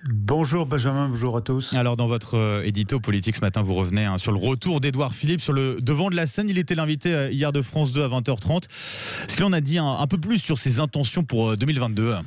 Bonjour Benjamin, bonjour à tous. Alors dans votre édito politique ce matin, vous revenez sur le retour d'Édouard Philippe sur le devant de la scène. Il était l'invité hier de France 2 à 20h30. Est-ce qu'il en a dit un peu plus sur ses intentions pour 2022 ?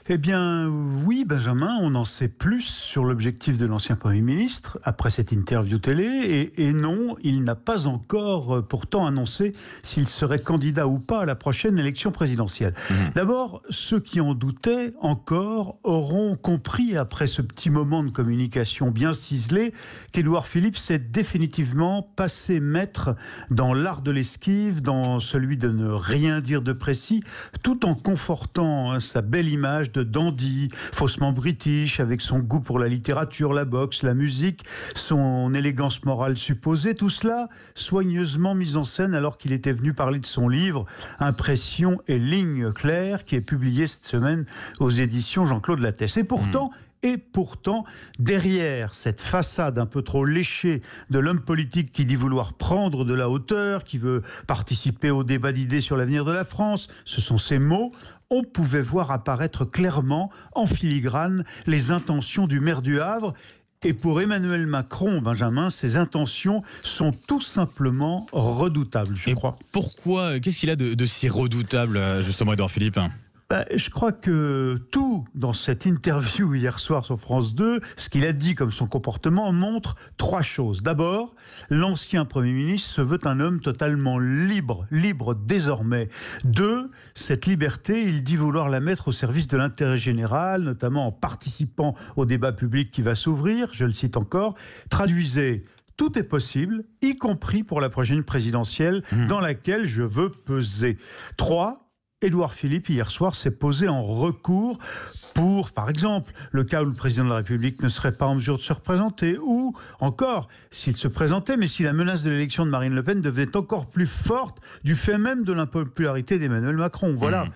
Eh bien oui Benjamin, on en sait plus sur l'objectif de l'ancien Premier ministre après cette interview télé et non, il n'a pas encore pourtant annoncé s'il serait candidat ou pas à la prochaine élection présidentielle. D'abord, ceux qui en doutaient encore auront compris après ce petit moment de communication bien ciselé qu'Édouard Philippe s'est définitivement passé maître dans l'art de l'esquive, dans celui de ne rien dire de précis, tout en confortant sa belle image de dandy, faussement british, avec son goût pour la littérature, la boxe, la musique, son élégance morale supposée, tout cela soigneusement mis en scène alors qu'il était venu parler de son livre « Impressions et lignes claires » qui est publié cette semaine aux éditions Jean-Claude Lattès. Et pourtant, derrière cette façade un peu trop léchée de l'homme politique qui dit vouloir prendre de la hauteur, qui veut participer au débat d'idées sur l'avenir de la France, ce sont ces mots, on pouvait voir apparaître clairement, en filigrane, les intentions du maire du Havre. Et pour Emmanuel Macron, Benjamin, ses intentions sont tout simplement redoutables, je crois. Pourquoi ? Qu'est-ce qu'il a de si redoutable, justement, Édouard Philippe ? Je crois que tout dans cette interview hier soir sur France 2, ce qu'il a dit comme son comportement montre trois choses. D'abord, l'ancien Premier ministre se veut un homme totalement libre désormais. Deux, cette liberté, il dit vouloir la mettre au service de l'intérêt général, notamment en participant au débat public qui va s'ouvrir, je le cite encore, traduisez. Tout est possible, y compris pour la prochaine présidentielle dans laquelle je veux peser. 3. Édouard Philippe, hier soir, s'est posé en recours pour, par exemple, le cas où le président de la République ne serait pas en mesure de se représenter, ou encore, s'il se présentait, mais si la menace de l'élection de Marine Le Pen devenait encore plus forte du fait même de l'impopularité d'Emmanuel Macron. Voilà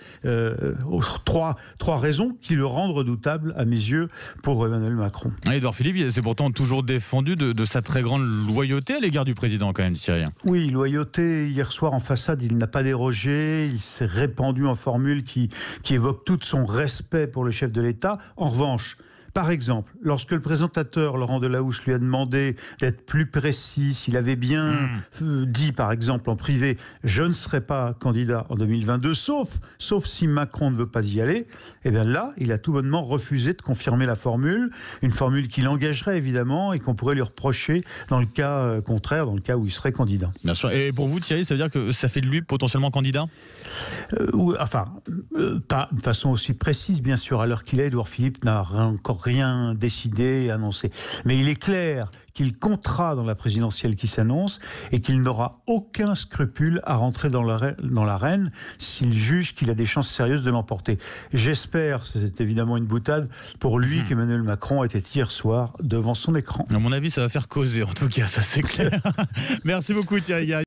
trois raisons qui le rendent redoutable, à mes yeux, pour Emmanuel Macron. Édouard Philippe s'est pourtant toujours défendu de sa très grande loyauté à l'égard du président, quand même, Thierry. Oui, loyauté, hier soir en façade, il n'a pas dérogé, il s'est répandu en formule qui évoque tout son respect pour le chef de l'État. En revanche, par exemple, lorsque le présentateur Laurent Delahousse lui a demandé d'être plus précis, s'il avait bien dit, par exemple, en privé « je ne serai pas candidat en 2022, sauf si Macron ne veut pas y aller », et bien là, il a tout bonnement refusé de confirmer la formule, une formule qui l'engagerait évidemment et qu'on pourrait lui reprocher dans le cas contraire, dans le cas où il serait candidat. Bien sûr. Et pour vous, Thierry, ça veut dire que ça fait de lui potentiellement candidat ? Pas de façon aussi précise, bien sûr. À l'heure qu'il est, Édouard Philippe n'a encore rien décidé et annoncé. Mais il est clair qu'il comptera dans la présidentielle qui s'annonce et qu'il n'aura aucun scrupule à rentrer dans l'arène s'il juge qu'il a des chances sérieuses de l'emporter. J'espère, c'est évidemment une boutade, pour lui qu'Emmanuel Macron était hier soir devant son écran. À mon avis, ça va faire causer, en tout cas, ça c'est clair. Merci beaucoup Thierry Garrigue.